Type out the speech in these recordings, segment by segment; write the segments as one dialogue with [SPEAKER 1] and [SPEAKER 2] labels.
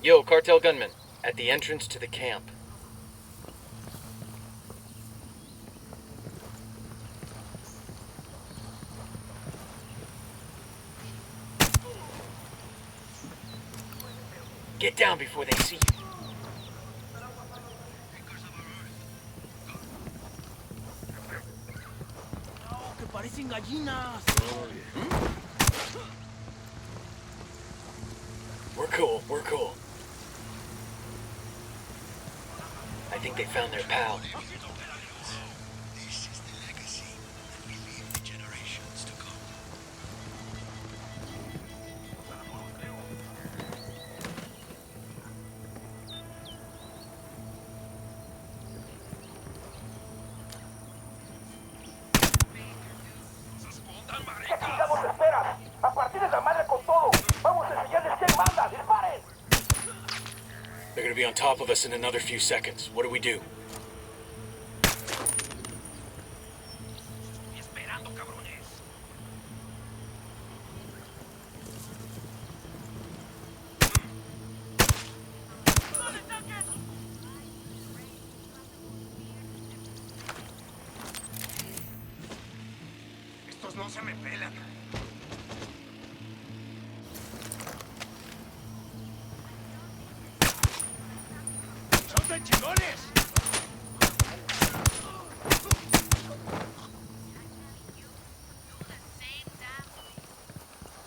[SPEAKER 1] Yo, cartel gunman. At the entrance to the camp. Get down before they see you.
[SPEAKER 2] Que parecen gallinas.
[SPEAKER 1] We're cool, we're cool. I think they found their pal.
[SPEAKER 3] This is the legacy that we leave to generations to come.
[SPEAKER 4] ¿Qué chingados esperas? A partir de la madre con todo. Vamos a enseñarles quién manda. ¡Disparen!
[SPEAKER 1] They're gonna be on top of us in another few seconds. What do we do?
[SPEAKER 4] Esperando, cabrones. Estos no se me pelan. ¡Son de chingones!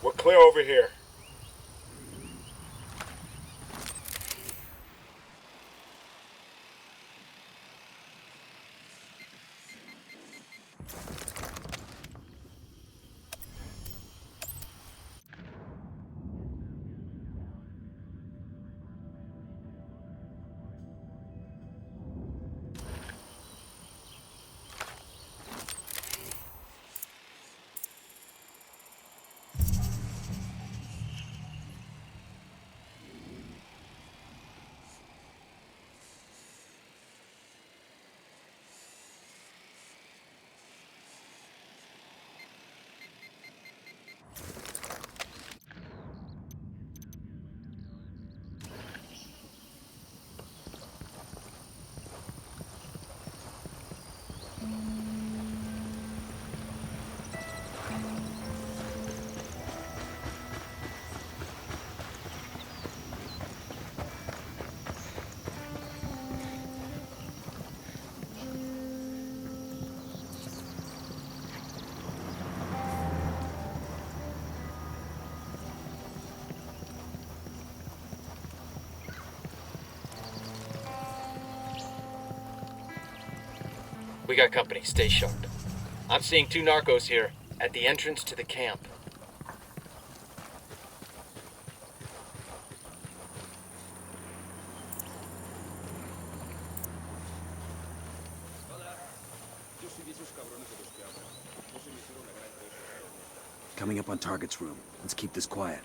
[SPEAKER 1] We're clear over here. We got company. Stay sharp. I'm seeing 2 narcos here at the entrance to the camp.
[SPEAKER 5] Coming up on target's room. Let's keep this quiet.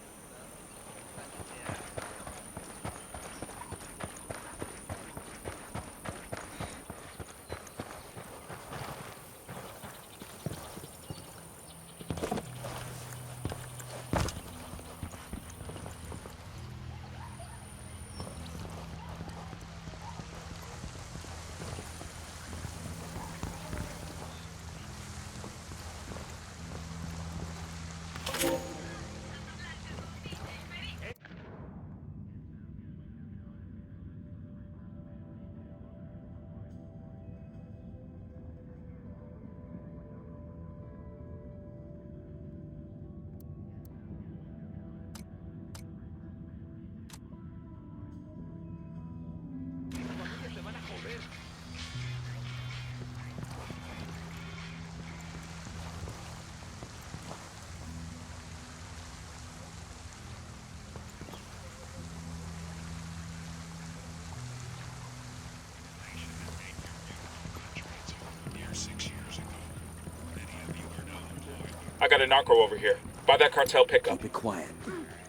[SPEAKER 1] I got a narco over here. By that cartel pickup.
[SPEAKER 5] Keep it quiet.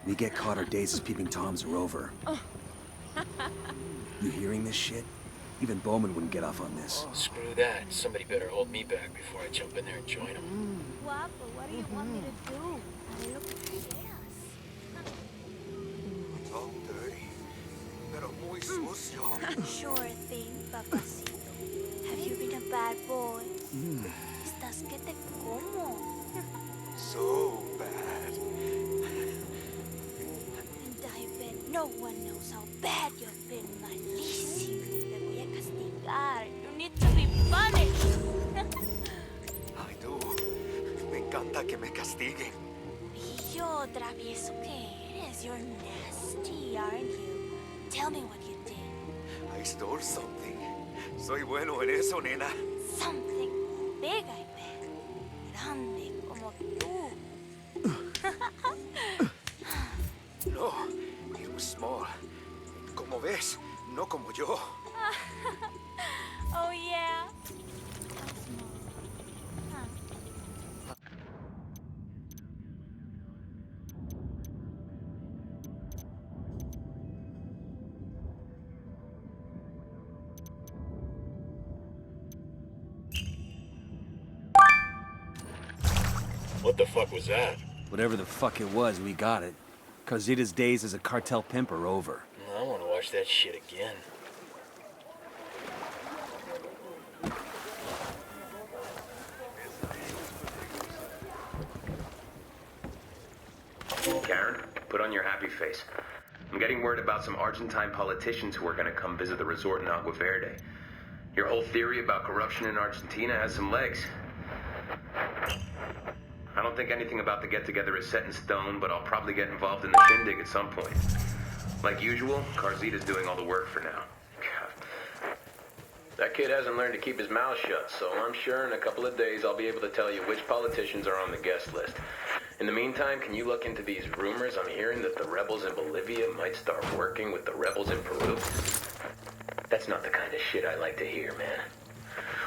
[SPEAKER 5] We get caught, our days as peeping toms are over. You hearing this shit? Even Bowman wouldn't get off on this.
[SPEAKER 1] Screw that. Somebody better hold me back before I jump in there and join them.
[SPEAKER 6] Guapo, what do you want me to do? I look at the ass.
[SPEAKER 3] Talk dirty.
[SPEAKER 6] Sure thing, papacito. Have you been a bad boy? Estás que te como.
[SPEAKER 3] So bad.
[SPEAKER 6] And I bet no one knows how bad you've been, malísimo. Te voy a castigar. You need to be punished.
[SPEAKER 3] Ay, tú. Me encanta que me castiguen.
[SPEAKER 6] Pillo, travieso que eres. You're nasty, aren't you? Tell me what you did.
[SPEAKER 3] I stole something. Soy bueno en eso, nena.
[SPEAKER 6] Something big, I bet. Grande como tú.
[SPEAKER 3] No, it was small. Como ves, no como yo.
[SPEAKER 6] Oh, yeah?
[SPEAKER 1] What the fuck was that?
[SPEAKER 5] Whatever the fuck it was, we got it. Cartita's days as a cartel pimp are over.
[SPEAKER 1] I want to watch that shit again.
[SPEAKER 7] Karen, put on your happy face. I'm getting word about some Argentine politicians who are going to come visit the resort in Agua Verde. Your whole theory about corruption in Argentina has some legs. I don't think anything about the get-together is set in stone, but I'll probably get involved in the shindig at some point. Like usual, Cartita's doing all the work for now. God. That kid hasn't learned to keep his mouth shut, so I'm sure in a couple of days I'll be able to tell you which politicians are on the guest list. In the meantime, can you look into these rumors I'm hearing that the rebels in Bolivia might start working with the rebels in Peru? That's not the kind of shit I like to hear, man.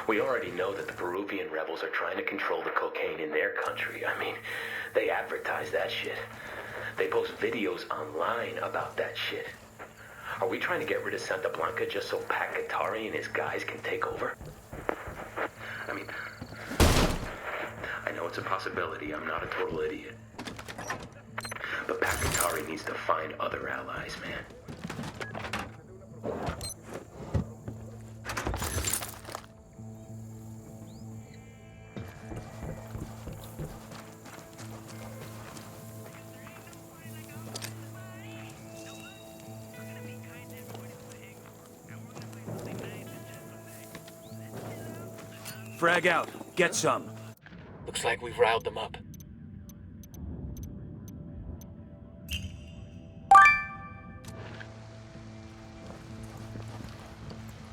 [SPEAKER 7] We already know that the Peruvian rebels are trying to control the cocaine in their country. I mean, they advertise that shit. They post videos online about that shit. Are we trying to get rid of Santa Blanca just so Pat Katari and his guys can take over? I mean, I know it's a possibility. I'm not a total idiot. But Pat Katari needs to find other allies, man.
[SPEAKER 5] Frag out. Get some.
[SPEAKER 1] Looks like we've riled them up.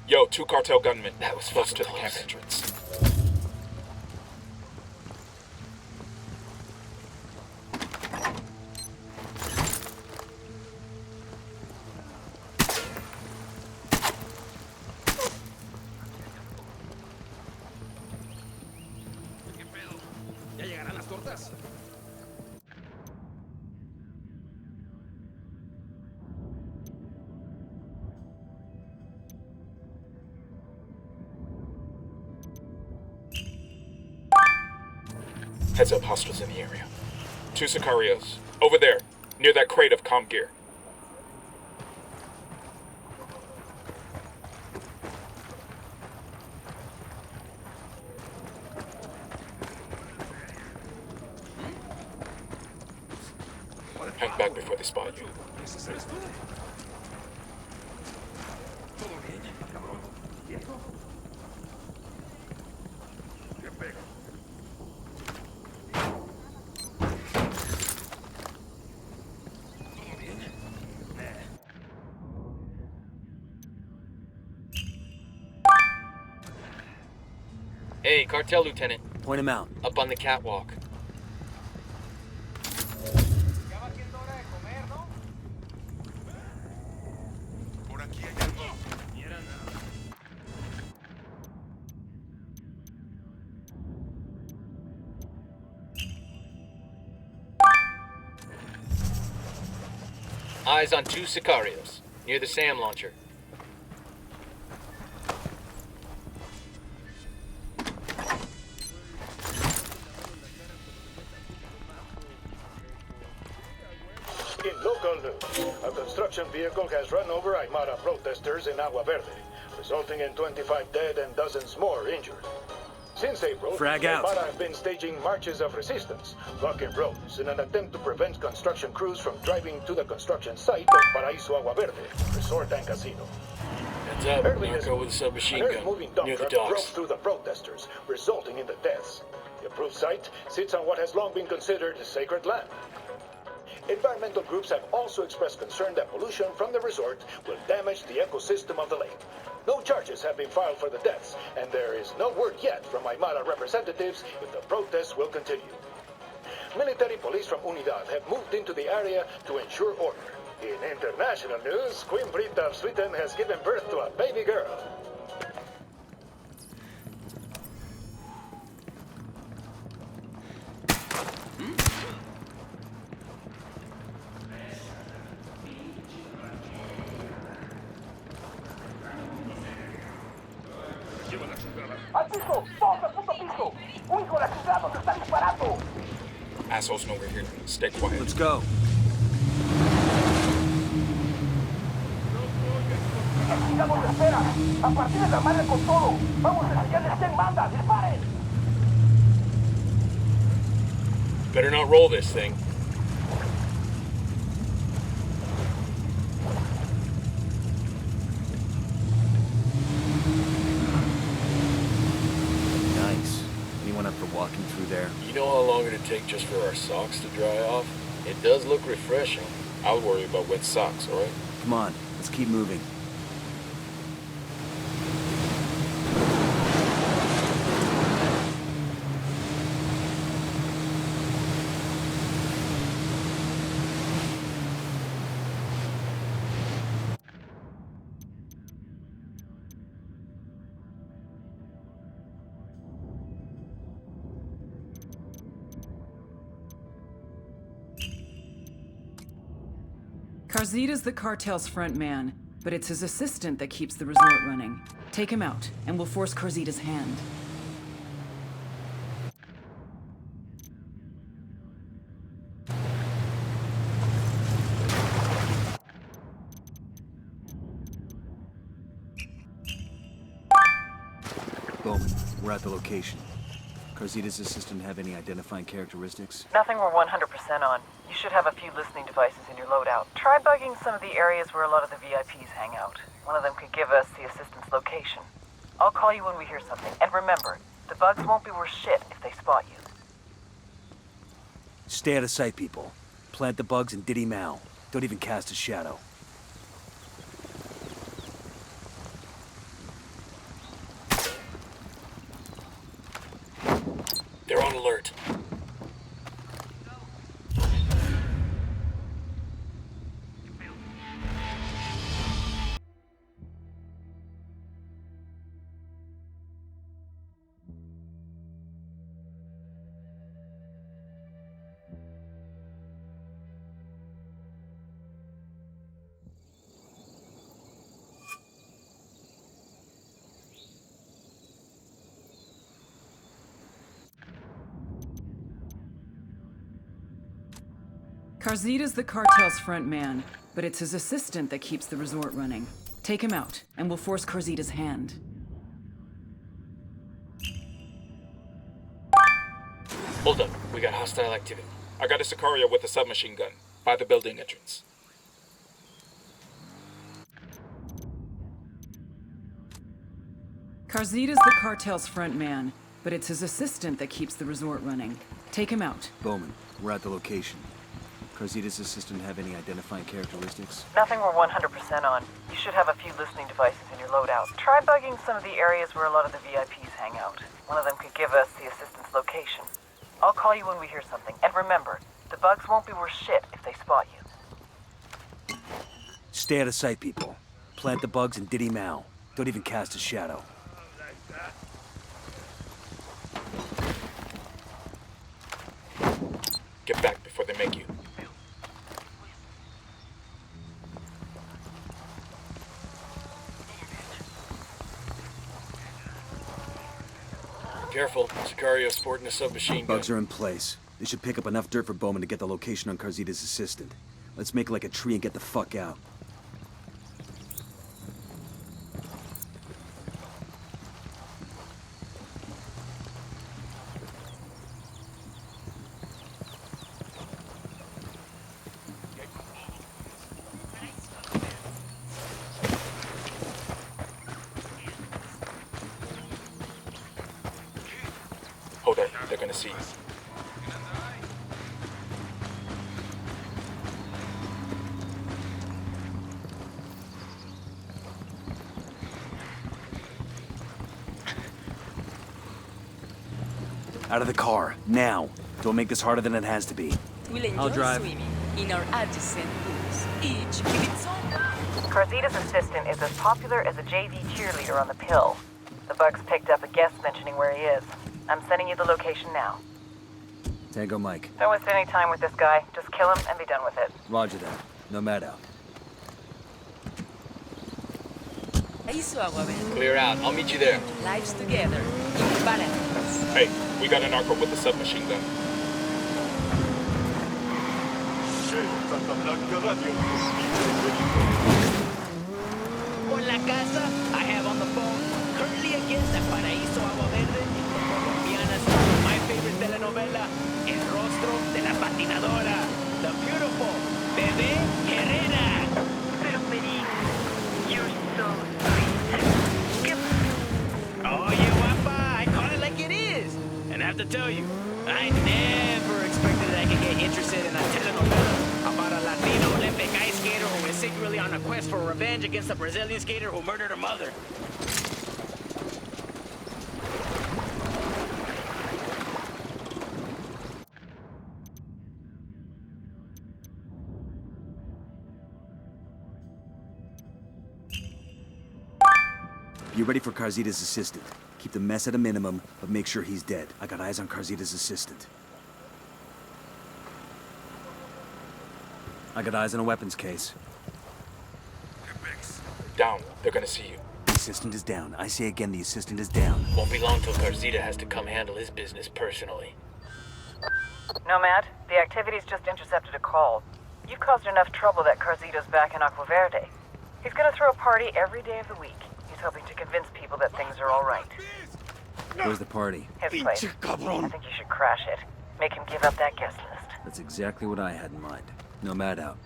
[SPEAKER 8] Yo, 2 cartel gunmen.
[SPEAKER 1] That was
[SPEAKER 8] Close
[SPEAKER 1] fucking
[SPEAKER 8] to the camp
[SPEAKER 1] close.
[SPEAKER 8] entrance.
[SPEAKER 2] ¿Ya llegarán las tortas?
[SPEAKER 8] Heads up, hostiles in the area. 2 Sicarios. Over there, near that crate of comm gear. Hang back before they spot you.
[SPEAKER 1] Hey, cartel lieutenant,
[SPEAKER 5] Point him out.
[SPEAKER 1] up on the catwalk.
[SPEAKER 3] Por aquí hay algo.
[SPEAKER 1] Eyes on 2 Sicarios, near the SAM launcher.
[SPEAKER 9] In local news, a construction vehicle has run over Aymara protesters in Agua Verde, resulting in 25 dead and dozens more injured. Since April,
[SPEAKER 5] Frag out.
[SPEAKER 9] Aymara have been staging marches of resistance, blocking roads in an attempt to prevent construction crews from driving to the construction site of Paraíso Agua Verde, resort and casino.
[SPEAKER 1] Heads up,
[SPEAKER 9] Early this
[SPEAKER 1] Narco with a
[SPEAKER 9] week,
[SPEAKER 1] submachine
[SPEAKER 9] an
[SPEAKER 1] gun
[SPEAKER 9] earth-moving dump
[SPEAKER 1] near the
[SPEAKER 9] truck broke
[SPEAKER 1] docks.
[SPEAKER 9] through the protesters, resulting in the deaths. The approved site sits on what has long been considered sacred land. Environmental groups have also expressed concern that pollution from the resort will damage the ecosystem of the lake. No charges have been filed for the deaths, and there is no word yet from Aymara representatives if the protests will continue. Military police from Unidad have moved into the area to ensure order. In international news, Queen Britta of Sweden has given birth to a baby girl.
[SPEAKER 4] ¡Al piso! ¡Todos al puto piso! ¡Un hijo de la chingada nos está disparando!
[SPEAKER 8] Assholes know we're here. Stay quiet.
[SPEAKER 5] Let's go.
[SPEAKER 4] ¡Aquí nos espera! ¡A partir de la madre con todo! ¡Vamos a enseñarles quién manda! ¡Disparen!
[SPEAKER 1] Better not roll this thing.
[SPEAKER 5] Nice. Anyone up for walking through there?
[SPEAKER 1] You know how long it'd take just for our socks to dry off? It does look refreshing.
[SPEAKER 8] I'll worry about wet socks, alright?
[SPEAKER 5] Come on, let's keep moving.
[SPEAKER 10] Carzita's the cartel's front man, but it's his assistant that keeps the resort running. Take him out, and we'll force Carzita's hand.
[SPEAKER 5] Bowman, we're at the location. Carzita's assistant have any identifying characteristics?
[SPEAKER 11] Nothing we're 100% on. You should have a few listening devices in your loadout. Try bugging some of the areas where a lot of the VIPs hang out. One of them could give us the assistant's location. I'll call you when we hear something. And remember, the bugs won't be worth shit if they spot you.
[SPEAKER 5] Stay out of sight, people. Plant the bugs and diddy Mao. Don't even cast a shadow.
[SPEAKER 1] They're on alert.
[SPEAKER 10] Carzita's the cartel's front man, but it's his assistant that keeps the resort running. Take him out, and we'll force Carzita's hand.
[SPEAKER 1] Hold up, we got hostile activity.
[SPEAKER 8] I got a Sicario with a submachine gun by the building entrance.
[SPEAKER 10] Carzita's the cartel's front man, but it's his assistant that keeps the resort running. Take him out.
[SPEAKER 5] Bowman, we're at the location. Carzita's assistant have any identifying characteristics?
[SPEAKER 11] Nothing we're 100% on. You should have a few listening devices in your loadout. Try bugging some of the areas where a lot of the VIPs hang out. One of them could give us the assistant's location. I'll call you when we hear something. And remember, the bugs won't be worth shit if they spot you.
[SPEAKER 5] Stay out of sight, people. Plant the bugs and diddy Mao. Don't even cast a shadow.
[SPEAKER 8] Get back before they make you.
[SPEAKER 1] Careful, Sicario sporting a submachine gun.
[SPEAKER 5] Bugs are in place. They should pick up enough dirt for Bowman to get the location on Carzita's assistant. Let's make like a tree and get the fuck out.
[SPEAKER 8] Oh, they're gonna see you.
[SPEAKER 5] Out of the car, now. Don't make this harder than it has to be.
[SPEAKER 12] We'll enjoy
[SPEAKER 5] I'll drive.
[SPEAKER 12] swimming in our adjacent pools, each with its own.
[SPEAKER 11] Carzita's assistant is as popular as a JV cheerleader on the pill. The Bugs picked up a guest mentioning where he is. I'm sending you the location now.
[SPEAKER 5] Tango Mike.
[SPEAKER 11] Don't waste any time with this guy. Just kill him and be done with it.
[SPEAKER 5] Roger that. Nomad out.
[SPEAKER 1] Clear out. I'll meet you there.
[SPEAKER 12] Lives together, in balance.
[SPEAKER 8] Hey, we got a narco with a submachine gun.
[SPEAKER 9] Santa Blanca Radio.
[SPEAKER 2] Por la casa, I have on the phone, currently against the Paraíso Agua Verde, colombianas, my favorite telenovela, El Rostro de la Patinadora, the beautiful Bebé Herrera.
[SPEAKER 11] Pero Perico, you're so sweet.
[SPEAKER 2] Oh, yeah, guapa, I call it like it is. And I have to tell you, I never expected that I could get interested in a telenovela about a Latino Olympic ice skater who is secretly on a quest for revenge against a Brazilian skater who murdered her mother.
[SPEAKER 5] Be ready for Carzita's assistant. Keep the mess at a minimum, but make sure he's dead. I got eyes on Carzita's assistant. I got eyes on a weapons case.
[SPEAKER 8] Down. They're gonna see you.
[SPEAKER 5] The assistant is down. I say again, the assistant is down.
[SPEAKER 1] Won't be long till Carzita has to come handle his business personally.
[SPEAKER 11] Nomad, the activity's just intercepted a call. You caused enough trouble that Carzita's back in Agua Verde. He's gonna throw a party every day of the week. He's hoping to convince people that things are all right.
[SPEAKER 5] Where's the party?
[SPEAKER 11] His place. I think you should crash it. Make him give up that guest list.
[SPEAKER 5] That's exactly what I had in mind. Nomad out.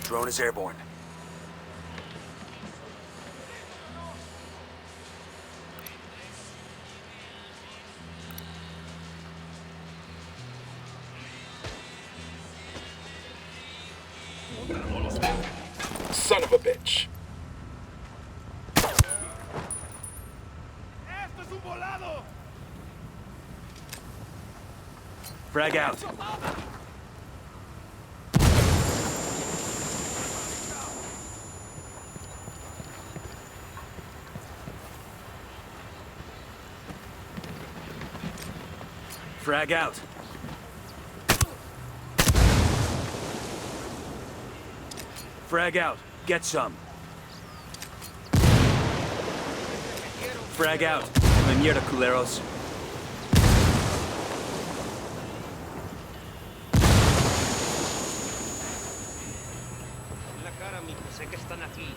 [SPEAKER 5] Drone is airborne.
[SPEAKER 8] Son of a bitch.
[SPEAKER 5] Frag out. Frag out. Frag out. Get some. Frag out. La mierda, culeros.
[SPEAKER 2] La cara, mijo, sé que están aquí.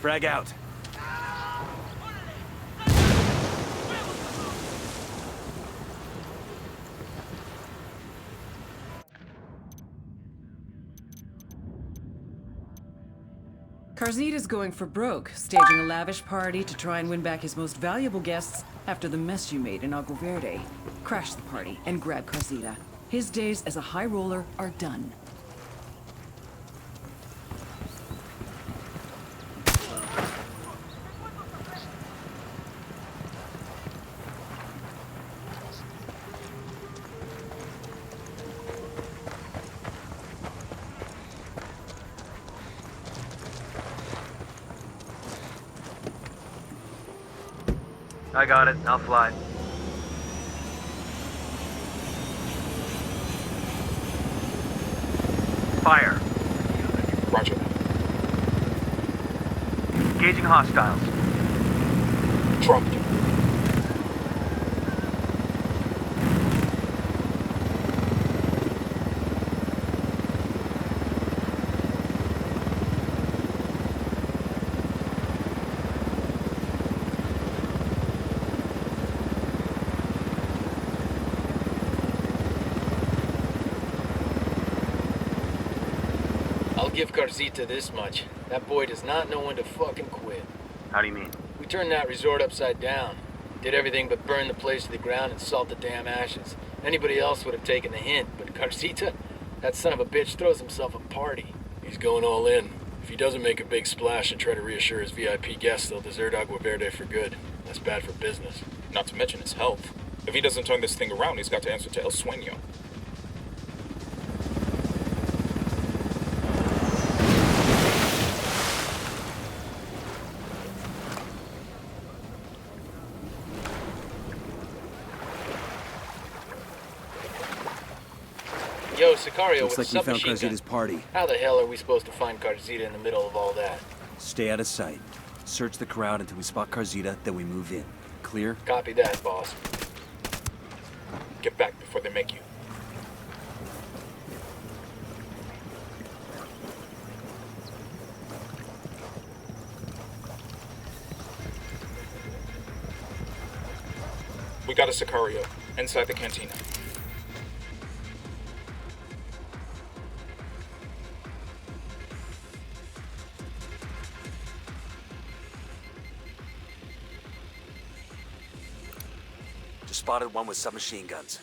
[SPEAKER 5] Frag out.
[SPEAKER 10] Carzita's going for broke, staging a lavish party to try and win back his most valuable guests after the mess you made in Agua Verde. Crash the party and grab Carzita. His days as a high roller are done.
[SPEAKER 5] I got it. I'll fly. Fire.
[SPEAKER 8] Roger.
[SPEAKER 5] Engaging hostiles.
[SPEAKER 8] Dropped.
[SPEAKER 1] I'll give Carzita this much. That boy does not know when to fucking quit.
[SPEAKER 5] How do you mean?
[SPEAKER 1] We turned that resort upside down. Did everything but burn the place to the ground and salt the damn ashes. Anybody else would have taken the hint, but Carzita, that son of a bitch throws himself a party.
[SPEAKER 8] He's going all in. If he doesn't make a big splash and try to reassure his VIP guests, they'll desert Agua Verde for good. That's bad for business. Not to mention his health. If he doesn't turn this thing around, he's got to answer to El Sueño.
[SPEAKER 1] Yo, Sicario,
[SPEAKER 5] Looks
[SPEAKER 1] with
[SPEAKER 5] like we
[SPEAKER 1] the
[SPEAKER 5] found
[SPEAKER 1] submachine gun.
[SPEAKER 5] Carzita's party.
[SPEAKER 1] How the hell are we supposed to find Carzita in the middle of all that?
[SPEAKER 5] Stay out of sight. Search the crowd until we spot Carzita, then we move in. Clear?
[SPEAKER 1] Copy that, boss.
[SPEAKER 8] Get back before they make you. We got a Sicario inside the cantina.
[SPEAKER 5] Just spotted one with submachine guns.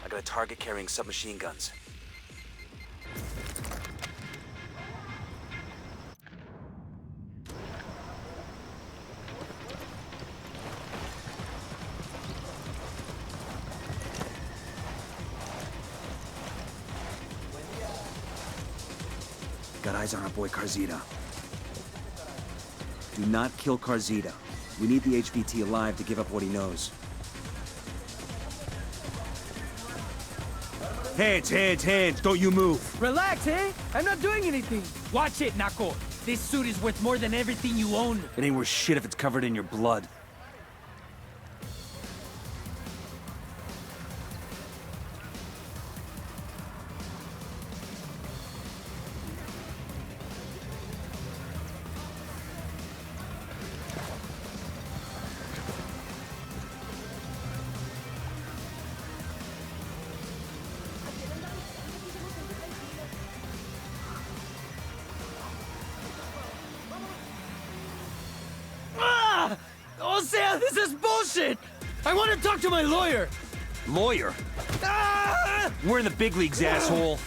[SPEAKER 5] I got a target carrying submachine guns. Got eyes on our boy Carzita. Do not kill Carzita. We need the HVT alive to give up what he knows. Hands! Don't you move!
[SPEAKER 13] Relax, eh? I'm not doing anything. Watch it, Narco. This suit is worth more than everything you own.
[SPEAKER 5] It ain't worth shit if it's covered in your blood.
[SPEAKER 13] O sea, this is bullshit! I want to talk to my lawyer!
[SPEAKER 5] Lawyer? We're in the big leagues, asshole.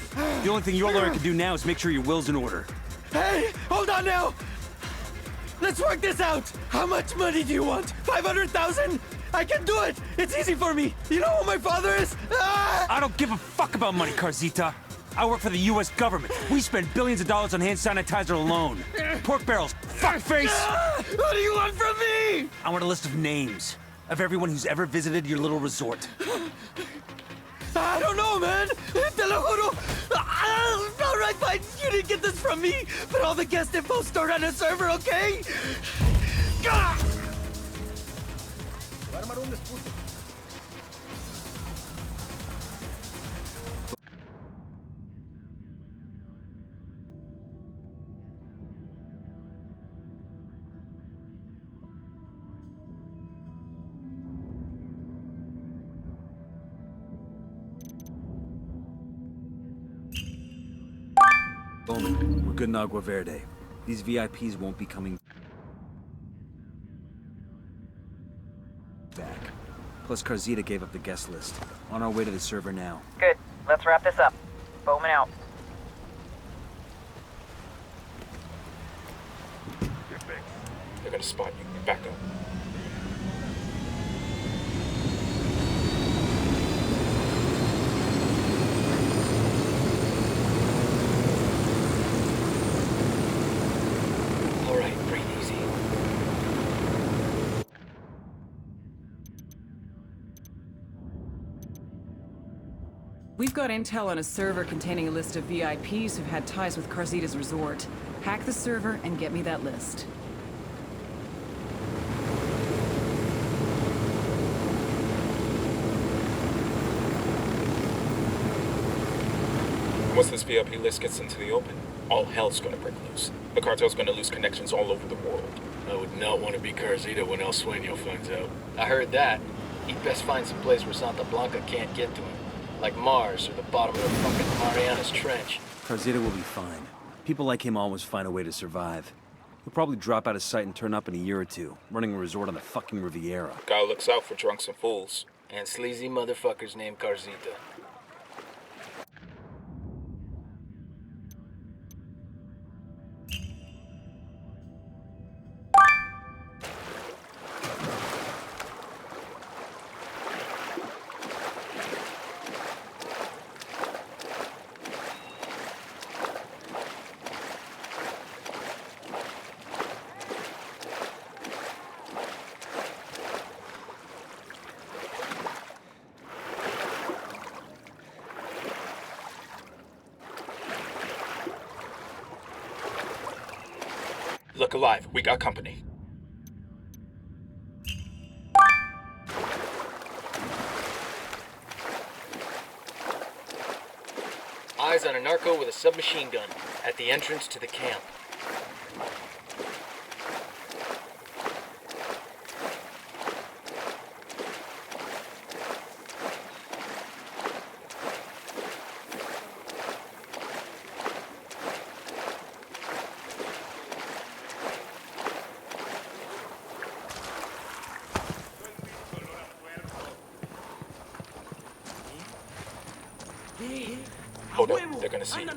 [SPEAKER 5] The only thing your lawyer can do now is make sure your will's in order.
[SPEAKER 13] Hey, hold on now! Let's work this out! How much money do you want? 500,000? I can do it! It's easy for me! You know who my father is?
[SPEAKER 5] I don't give a fuck about money, Carzita. I work for the U.S. government. We spend billions of dollars on hand sanitizer alone. Pork barrels, fuckface!
[SPEAKER 13] What do you want from me?
[SPEAKER 5] I want a list of names of everyone who's ever visited your little resort.
[SPEAKER 13] I don't know, man. Te lo juro. All right, fine. You didn't get this from me, but all the guest info stored on a server, okay?
[SPEAKER 5] Bowman, we're good in Agua Verde. These VIPs won't be coming back. Plus, Carzita gave up the guest list. On our way to the server now.
[SPEAKER 11] Good. Let's wrap this up. Bowman out.
[SPEAKER 8] They're gonna spot you. Back up.
[SPEAKER 1] All right, breathe easy.
[SPEAKER 10] We've got intel on a server containing a list of VIPs who've had ties with Carzita's resort. Hack the server and get me that list.
[SPEAKER 8] Once this VIP list gets into the open, all hell's gonna break loose. The cartel's gonna lose connections all over the world.
[SPEAKER 1] I would not want to be Carzita when El Sueño finds out. I heard that. He'd best find some place where Santa Blanca can't get to him. Like Mars or the bottom of the fucking Marianas Trench.
[SPEAKER 5] Carzita will be fine. People like him always find a way to survive. He'll probably drop out of sight and turn up in a year or two, running a resort on the fucking Riviera.
[SPEAKER 8] Guy looks out for drunks and fools.
[SPEAKER 1] And sleazy motherfuckers named Carzita.
[SPEAKER 8] Look alive, we got company.
[SPEAKER 1] Eyes on a narco with a submachine gun at the entrance to the camp.
[SPEAKER 8] Hold up, they're gonna see you.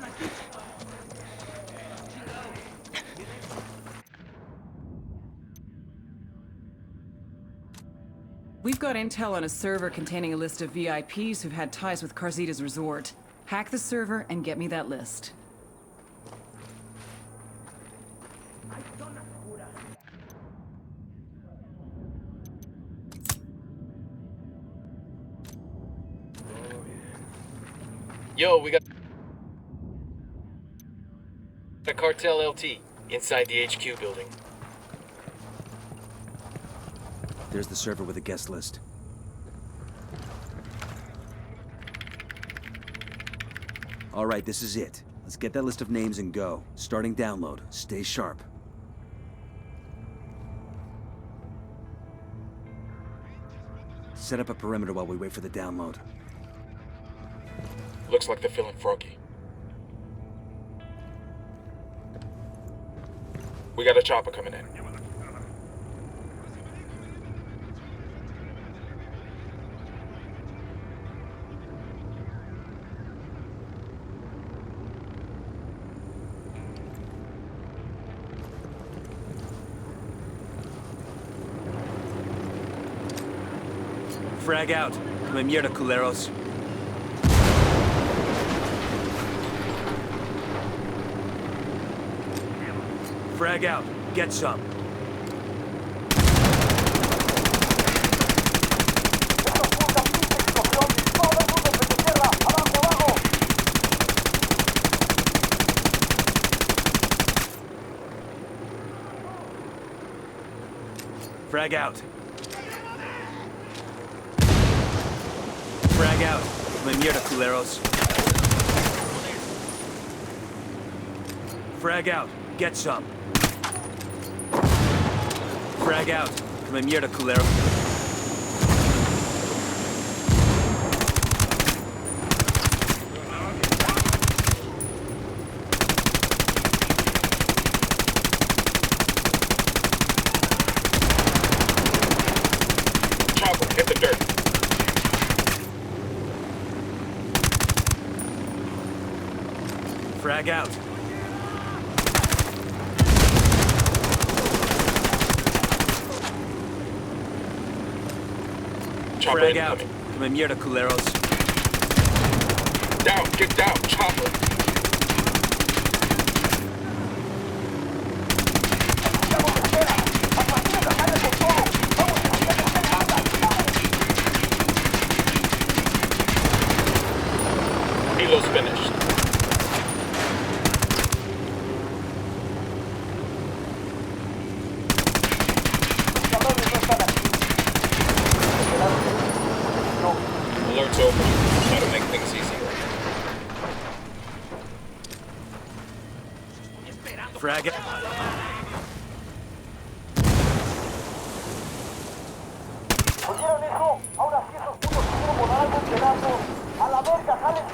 [SPEAKER 10] We've got intel on a server containing a list of VIPs who've had ties with Carzita's resort. Hack the server and get me that list.
[SPEAKER 1] Yo, we got a cartel LT inside the HQ building.
[SPEAKER 5] There's the server with a guest list. All right, this is it. Let's get that list of names and go. Starting download. Stay sharp. Set up a perimeter while we wait for the download.
[SPEAKER 8] Looks like they're feeling froggy. We got a chopper coming in.
[SPEAKER 5] Frag out. Come mierda, culeros. Frag out. Get some. Frag out. Frag out. Me mierda, culeros. Frag out. Get some. Frag out. Me mierda, culero.
[SPEAKER 8] Chopper, hit the dirt.
[SPEAKER 5] Frag out. Frag out. Come mierda, culeros.
[SPEAKER 8] Down, get down, chopper.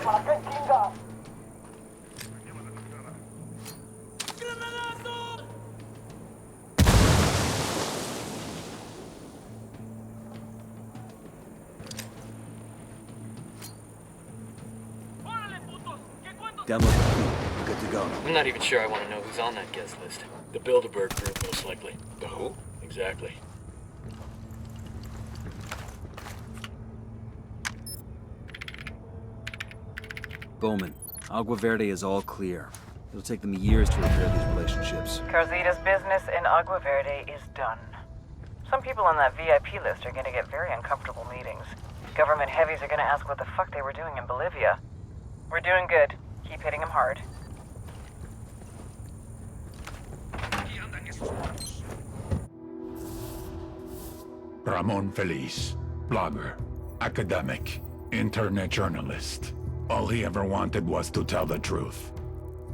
[SPEAKER 4] ¿Para qué chinga?
[SPEAKER 13] Demo complete. Good to go.
[SPEAKER 1] I'm not even sure I want to know who's on that guest list. The Bilderberg group, most likely.
[SPEAKER 8] The who?
[SPEAKER 1] Exactly.
[SPEAKER 14] Bowman, Agua Verde is all clear. It'll take them years to repair these relationships.
[SPEAKER 11] Carzita's business in Agua Verde is done. Some people on that VIP list are going to get very uncomfortable meetings. Government heavies are going to ask what the fuck they were doing in Bolivia. We're doing good. Keep hitting them hard.
[SPEAKER 15] Ramon Feliz, blogger, academic, internet journalist. All he ever wanted was to tell the truth.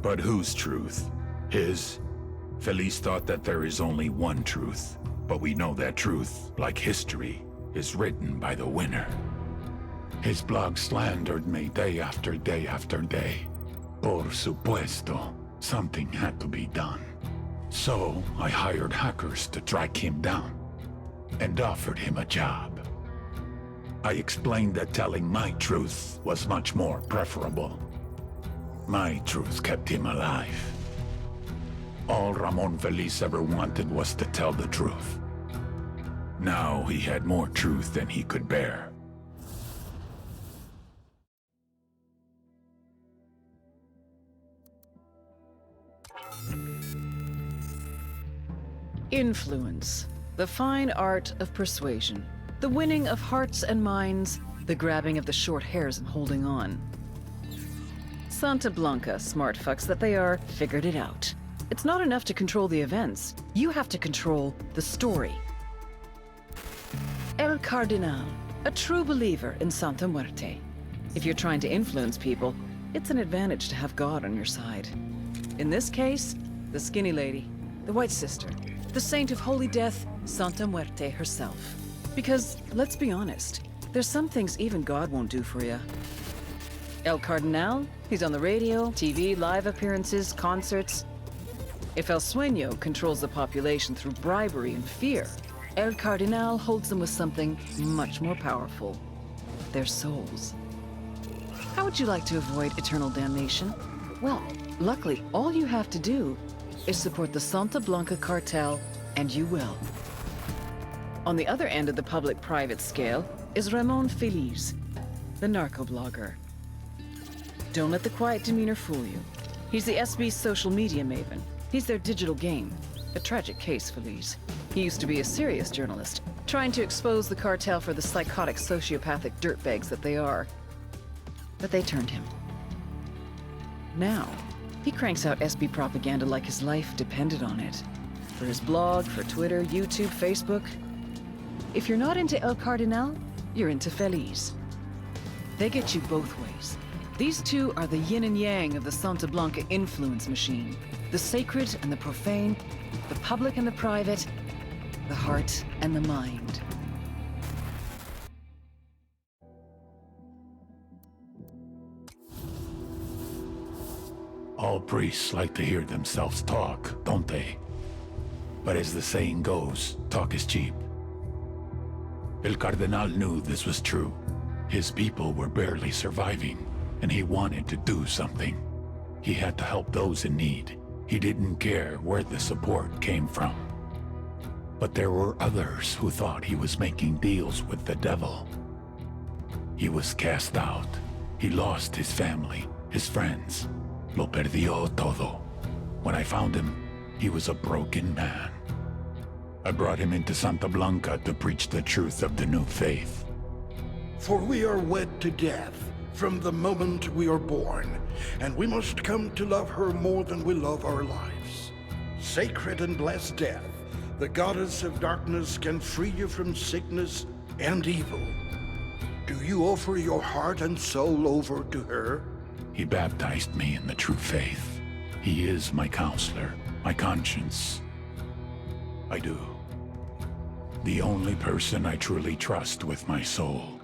[SPEAKER 15] But whose truth? His? Feliz thought that there is only one truth, but we know that truth, like history, is written by the winner. His blog slandered me day after day after day. Por supuesto, something had to be done. So I hired hackers to track him down and offered him a job. I explained that telling my truth was much more preferable. My truth kept him alive. All Ramon Feliz ever wanted was to tell the truth. Now he had more truth than he could bear.
[SPEAKER 10] Influence. The fine art of persuasion. The winning of hearts and minds. The grabbing of the short hairs and holding on. Santa Blanca, smart fucks that they are, figured it out. It's not enough to control the events. You have to control the story. El Cardinal, a true believer in Santa Muerte. If you're trying to influence people, it's an advantage to have God on your side. In this case, the skinny lady, the White Sister, the Saint of Holy Death, Santa Muerte herself. Because, let's be honest, there's some things even God won't do for you. El Cardinal, he's on the radio, TV, live appearances, concerts. If El Sueño controls the population through bribery and fear, El Cardinal holds them with something much more powerful. Their souls. How would you like to avoid eternal damnation? Well, luckily, all you have to do is support the Santa Blanca cartel, and you will. On the other end of the public-private scale is Ramon Feliz, the narco-blogger. Don't let the quiet demeanor fool you. He's the SB's social media maven. He's their digital game. A tragic case, Feliz. He used to be a serious journalist, trying to expose the cartel for the psychotic, sociopathic dirtbags that they are. But they turned him. Now, he cranks out SB propaganda like his life depended on it. For his blog, for Twitter, YouTube, Facebook. If you're not into El Cardinal, you're into Feliz. They get you both ways. These two are the yin and yang of the Santa Blanca influence machine. The sacred and the profane, the public and the private, the heart and the mind.
[SPEAKER 15] All priests like to hear themselves talk, don't they? But as the saying goes, talk is cheap. El Cardinal knew this was true. His people were barely surviving, and he wanted to do something. He had to help those in need. He didn't care where the support came from. But there were others who thought he was making deals with the devil. He was cast out. He lost his family, his friends. Lo perdió todo. When I found him, he was a broken man. I brought him into Santa Blanca to preach the truth of the new faith.
[SPEAKER 16] For we are wed to death from the moment we are born, and we must come to love her more than we love our lives. Sacred and blessed death, the goddess of darkness can free you from sickness and evil. Do you offer your heart and soul over to her?
[SPEAKER 15] He baptized me in the true faith. He is my counselor, my conscience. I do. The only person I truly trust with my soul.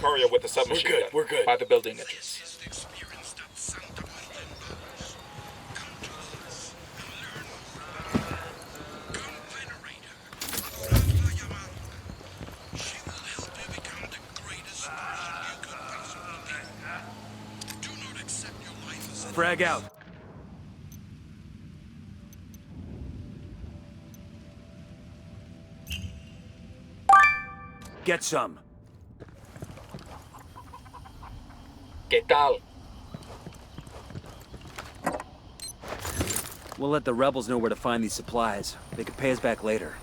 [SPEAKER 8] courier with the submachine gun.
[SPEAKER 1] We're good.
[SPEAKER 8] By the building entrance.
[SPEAKER 5] Frag out. Get some.
[SPEAKER 1] ¿Qué tal?
[SPEAKER 14] We'll let the rebels know where to find these supplies. They could pay us back later.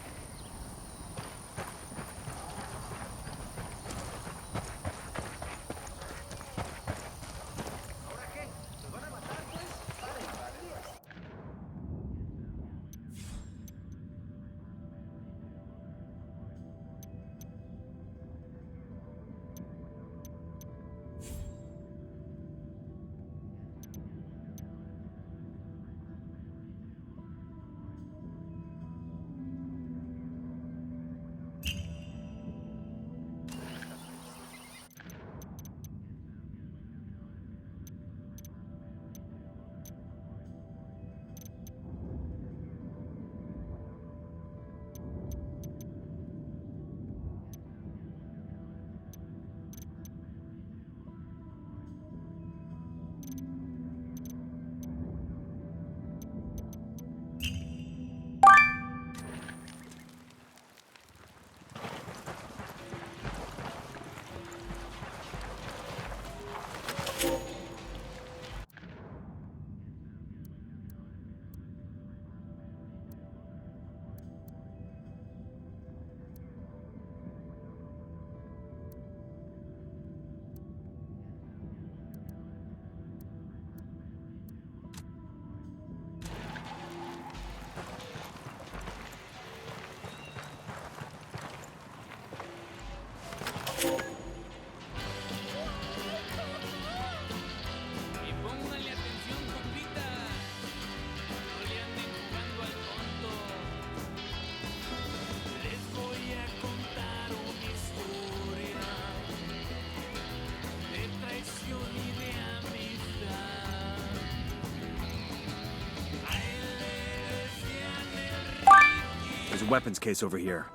[SPEAKER 14] There's a weapons case over here.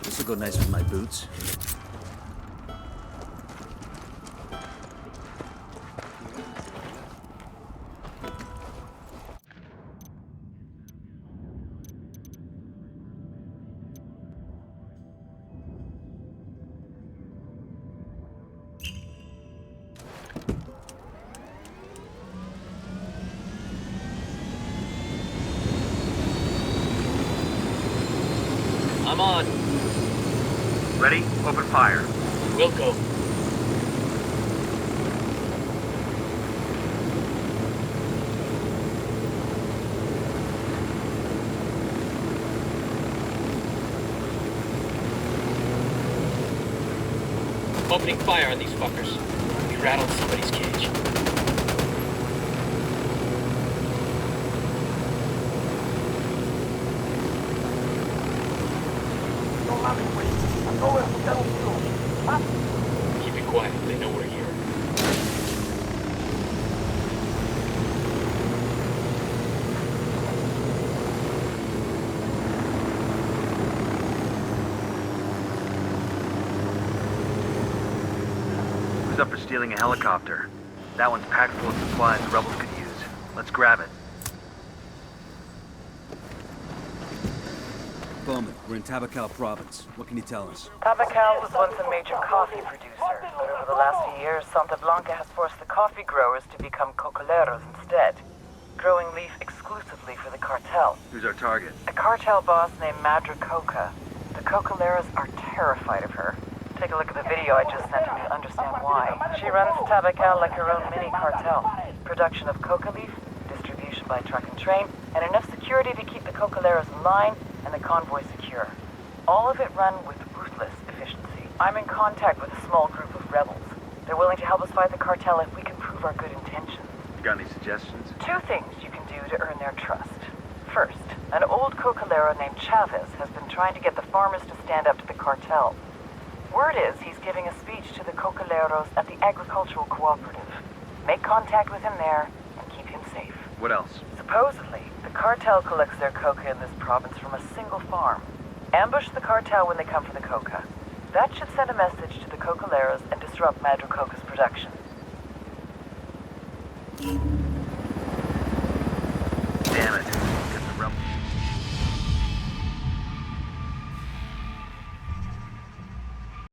[SPEAKER 14] This'll go nice with my boots.
[SPEAKER 1] I'm on.
[SPEAKER 17] Ready? Open fire.
[SPEAKER 1] We'll go. Opening fire on these fuckers. We rattled somebody's cage. Keep it quiet. They know we're here.
[SPEAKER 17] Who's up for stealing a helicopter? That one's packed full of supplies the rebels could use. Let's grab it.
[SPEAKER 14] Bowman, we're in Tabacal province. What can you tell us?
[SPEAKER 11] Tabacal was once a major coffee producer, but over the last few years, Santa Blanca has forced the coffee growers to become cocoleros instead, growing leaf exclusively for the cartel.
[SPEAKER 17] Who's our target?
[SPEAKER 11] A cartel boss named Madra Coca. The cocoleros are terrified of her. Take a look at the video I just sent and you'll understand why. She runs Tabacal like her own mini cartel. Production of coca leaf, distribution by truck and train, and enough security to keep the cocoleros in line and the convoy secure. All of it run with ruthless efficiency. I'm in contact with a small group of rebels. They're willing to help us fight the cartel if we can prove our good intentions.
[SPEAKER 17] You got any suggestions?
[SPEAKER 11] 2 things you can do to earn their trust. First, An old cocalero named Chavez has been trying to get the farmers to stand up to the cartel. Word is he's giving a speech to the cocaleros at the agricultural cooperative. Make contact with him there and keep him safe.
[SPEAKER 17] What else?
[SPEAKER 11] Supposedly, the cartel collects their coca in this province from a single farm. Ambush the cartel when they come for the coca. That should send a message to the cocaleros and disrupt Madre Coca's production.